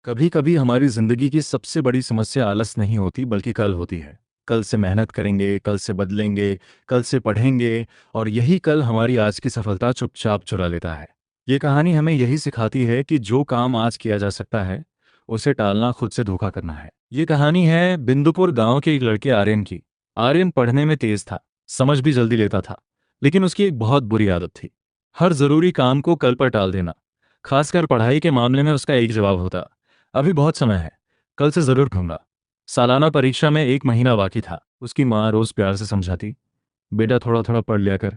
कभी कभी हमारी जिंदगी की सबसे बड़ी समस्या आलस नहीं होती बल्कि कल होती है। कल से मेहनत करेंगे, कल से बदलेंगे, कल से पढ़ेंगे, और यही कल हमारी आज की सफलता चुपचाप चुरा लेता है। ये कहानी हमें यही सिखाती है कि जो काम आज किया जा सकता है उसे टालना खुद से धोखा करना है। ये कहानी है बिंदुपुर गांव के एक लड़के आर्यन की। आर्यन पढ़ने में तेज था, समझ भी जल्दी लेता था, लेकिन उसकी एक बहुत बुरी आदत थी, हर जरूरी काम को कल पर टाल देना। खासकर पढ़ाई के मामले में उसका एक जवाब होता, अभी बहुत समय है, कल से जरूर कहूंगा। सालाना परीक्षा में एक महीना बाकी था। उसकी माँ रोज प्यार से समझाती, बेटा थोड़ा थोड़ा पढ़ लिया कर,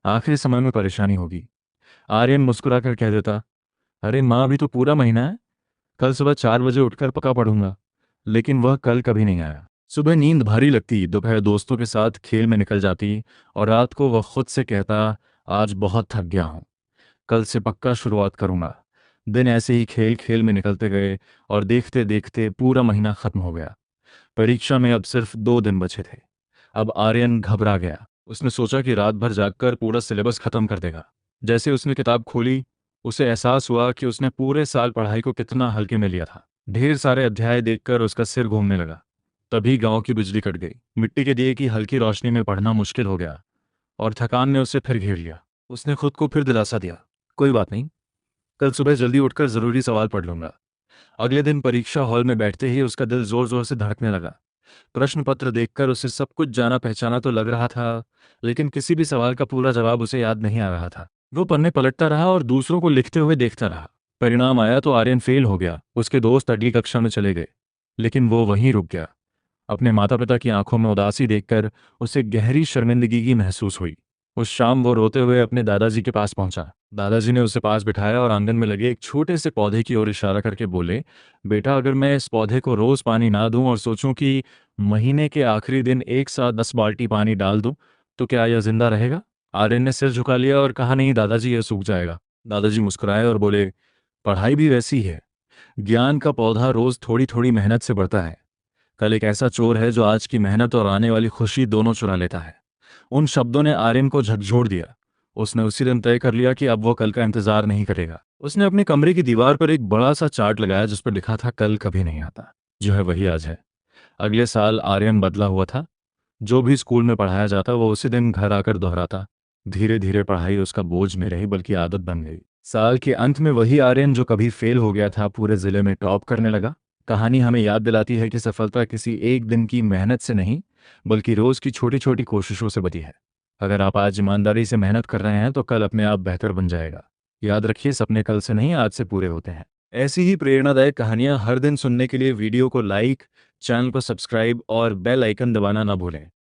आखिरी समय में परेशानी होगी। आर्यन मुस्कुरा कर कह देता, अरे माँ अभी तो पूरा महीना है, कल सुबह 4 बजे उठकर पक्का पढ़ूंगा। लेकिन वह कल कभी नहीं आया। सुबह नींद भारी लगती, दोपहर दोस्तों के साथ खेल में निकल जाती, और रात को वह खुद से कहता, आज बहुत थक गया हूँ, कल से पक्का शुरुआत करूंगा। दिन ऐसे ही खेल खेल में निकलते गए, और देखते देखते पूरा महीना खत्म हो गया। परीक्षा में अब सिर्फ 2 दिन बचे थे। अब आर्यन घबरा गया। उसने सोचा कि रात भर जागकर पूरा सिलेबस खत्म कर देगा। जैसे उसने किताब खोली, उसे एहसास हुआ कि उसने पूरे साल पढ़ाई को कितना हल्के में लिया था। ढेर सारे अध्याय देखकर उसका सिर घूमने लगा। तभी गांव की बिजली कट गई। मिट्टी के दिए की हल्की रोशनी में पढ़ना मुश्किल हो गया, और थकान ने उसे फिर घेर लिया। उसने खुद को फिर दिलासा दिया, कोई बात नहीं, कल सुबह जल्दी उठकर जरूरी सवाल पढ़ लूंगा। अगले दिन परीक्षा हॉल में बैठते ही उसका दिल जोर जोर से धड़कने लगा। प्रश्न पत्र देखकर उसे सब कुछ जाना पहचाना तो लग रहा था, लेकिन किसी भी सवाल का पूरा जवाब उसे याद नहीं आ रहा था। वो पन्ने पलटता रहा और दूसरों को लिखते हुए देखता रहा। परिणाम आया तो आर्यन फेल हो गया। उसके दोस्त अगली कक्षा में चले गए, लेकिन वो वहीं रुक गया। अपने माता पिता की आंखों में उदासी देखकर उसे गहरी शर्मिंदगी की महसूस हुई। उस शाम वो रोते हुए अपने दादाजी के पास पहुंचा। दादाजी ने उसे पास बिठाया और आंगन में लगे एक छोटे से पौधे की ओर इशारा करके बोले, बेटा अगर मैं इस पौधे को रोज पानी ना दूं और सोचूं कि महीने के आखिरी दिन एक साथ 10 बाल्टी पानी डाल दूं, तो क्या यह जिंदा रहेगा? आर्यन ने सिर झुका लिया और कहा, नहीं दादाजी, यह सूख जाएगा। दादाजी मुस्कुराए और बोले, पढ़ाई भी वैसी है, ज्ञान का पौधा रोज थोड़ी थोड़ी मेहनत से बढ़ता है। कल एक ऐसा चोर है जो आज की मेहनत और आने वाली खुशी दोनों चुरा लेता है। उन शब्दों ने आर्यन को झकझोर दिया। उसने उसी दिन तय कर लिया कि अब वो कल का इंतजार नहीं करेगा। उसने अपने कमरे की दीवार पर एक बड़ा सा चार्ट लगाया जिस पर लिखा था, कल कभी नहीं आता, जो है वही आज है। अगले साल आर्यन बदला हुआ था। जो भी स्कूल में पढ़ाया जाता वो उसी दिन घर आकर दोहराता। धीरे धीरे पढ़ाई उसका बोझ में रही बल्कि आदत बन गई। साल के अंत में वही आर्यन जो कभी फेल हो गया था पूरे जिले में टॉप करने लगा। कहानी हमें याद दिलाती है कि सफलता किसी एक दिन की मेहनत से नहीं, बल्कि रोज की छोटी छोटी कोशिशों से बनी है। अगर आप आज ईमानदारी से मेहनत कर रहे हैं तो कल अपने आप बेहतर बन जाएगा। याद रखिए, सपने कल से नहीं आज से पूरे होते हैं। ऐसी ही प्रेरणादायक कहानियां हर दिन सुनने के लिए वीडियो को लाइक, चैनल को सब्सक्राइब और बेल आइकन दबाना ना भूलें।